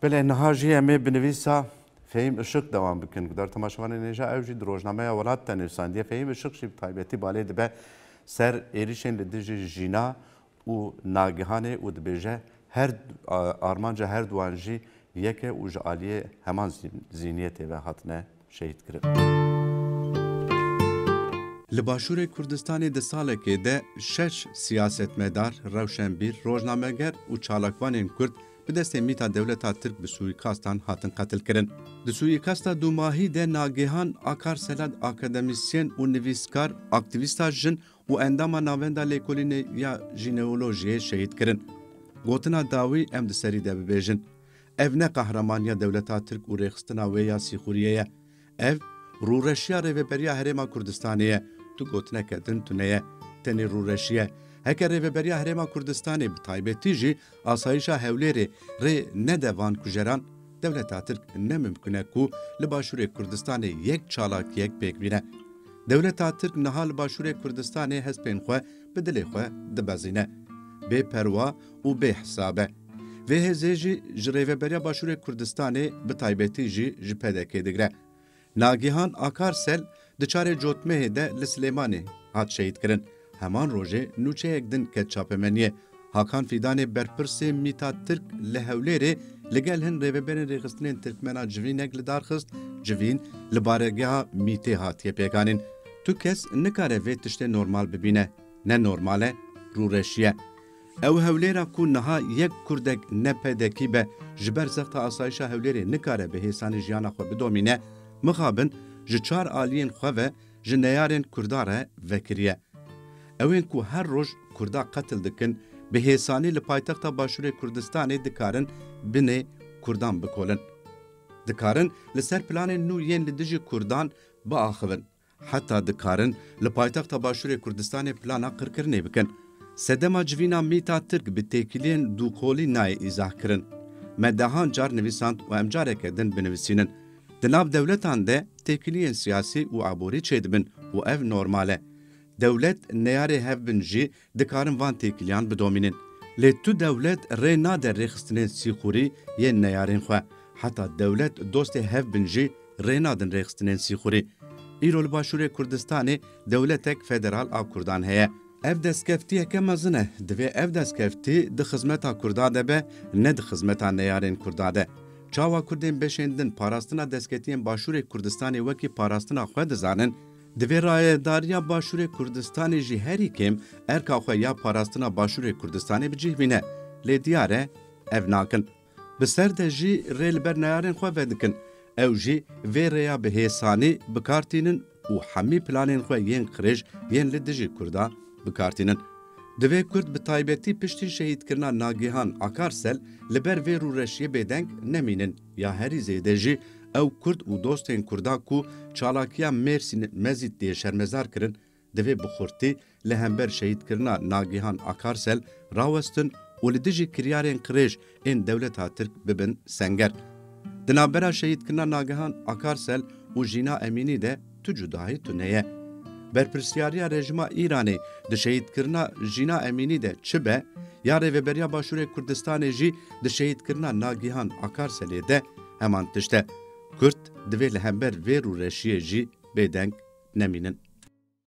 بله نهاجی امی بنویسا فهم اشق دوام بکن در تماشاوان نجا اوجی دروجنامه ولات تنفساندی فهم اشق شی تایبتی بالی دبه سر ایریشن لدیج جینا و ناگهانه و دبیجه هر آرمانجا هر دوانجی یکه و جالیه همان زینیت و هاتنه شهید کرد. لباشور کردستان ده ساله که ده 6 سیاستمدار روشنبیر روزنامه‌گر و چالاکوان کرد به دست میتا دولتا ترک به سویکاستان هاتن قتل کرن. ده سویکاستا دو ماهی ده ناگهان آکار سلاد اکادمیسین و نویسکار اکتیویستا جن و انداما ناوندا لیکولین یا ژینئولوژی شهید کرن. گوتنا داوی ام ده سری ده ببیجن. ev ne kahramanya devleta Türk û rêxistina wê ya Sîxuriyê ye. Ev rûreşiya rêveberiya Herêma Kurdistanê ye. Tu gotineke din tune ye. Tenê rûreşiye. Heke rêveberiya Herêma Kurdistanê bi taybetî jî asayişa Hewlêrê rê nedevan kujeran, devleta Türk ne mümkün ku li başûrê Kurdistanê yek çalakiyek pêk bîne. Devleta Türk niha li başûrê Kurdistanê hespên xwe bi dilê xwe dibezîne. Bê perwa û bê hisabe. Vê hêzê jî ji rêveberiya Başûrê Kurdistanê bi taybetî jî ji pedekê digre. Nagihan Akarsel di çarê cotmehê de li Silêmanê hat şehîd kirin. Heman rojê nûçeyek din ket çapemeniyê. Hakan Fîdanê berpirsê Mîta Tirk li Hewlêrê li gel hin rêveberên rêxistinên Tirkmena civînek li darxist, civîn li baregeha Mîtê hatiye pêkanîn. Tu kes nikare vê tiştê normal bibîne. Ne normal e? Rûreşiye. Ew Hewlêra ku niha yek Kurdek nepedekî be ji ber zexta asayişa Hewlêrê nikare bi hêsanî jiyana xwe bidomîne, mixabin ji çar aliyên xwe ve ji neyarên Kurda re vekiriye. Ewên ku her roj Kurda qetil dikin, bi hêsanî li paytexta Başûrê Kurdistanê dikarin binê Kurdan bikolin. Dikarin li ser planên nû yên li dijî Kurdan biaxivin. Heta dikarin li paytexta Başûrê Kurdistanê plana qirkirinê bikin. Sedema civîna Mîta Tirk bi têkiliyên dûkolî nayê îzah kirin. Me dehan car nivîsand û em careke din binivîsînin. Di nav dewletan de têkiliyên siyasî û aborî çêdibin û ev normal e. Dewlet neyarê hevbin jî dikarin van têkiliyan bidomînin. Lê tu dewlet rê nade rêxistinên Sîxurî yên neyarên xwe. Heta dewlet dostê hevbin jî rê nadin rêxistinên Sîxurî. Îro li Başûrê Kurdistanê dewletek federal a Kurdan heye. Ev destkeftiyeke mezin e. Divê ev destkeftî di xizmeta Kurda de be, ne di xizmeta neyarên Kurda de. Çawa Kurdên beşên din parastina destketiyên Başûrê Kurdistanê wekî parastina xwe dizanin, divê rayedariya Başûrê Kurdistanê jî herî kêm erka xwe ya parastina Başûrê Kurdistanê bicihbîne. Lê diyar e, ev nakin. Bi ser de jî rê li ber neyarên xwe vedikin. Ew jî vê rêya bi hêsanî bikartînin û hemî planên xwe yên xirêj yên li dijî Kurda bikartînin. Divê Kurd bi taybetî piştî şehîdkirina Nagihan Akarsel li ber vê rûreşiyê bêdeng nemînin ya herî zêde jî ew Kurd û dostên Kurda ku çalakiya Mêrsîn Mezîtliye şermezar kirin, divê bi xurtî li hember şehîdkirina Nagihan Akarsel rawestin û li dijî kiryarên qirêj ên dewleta Tirk bibin senger. Di navbera şehîdkirina Nagihan Akarsel û Jîna Emînî de tu cudahî tu neye. Berpirsyariya rejima İranê di şehîdkirina Jîna Emînî de çi be, ya rêveberiya Başûrê Kurdistanê jî di şehîdkirina Nagihan Akarselê de heman tişt e. Kurd divê li hember vê rûreşiyê jî bêdeng nemînin.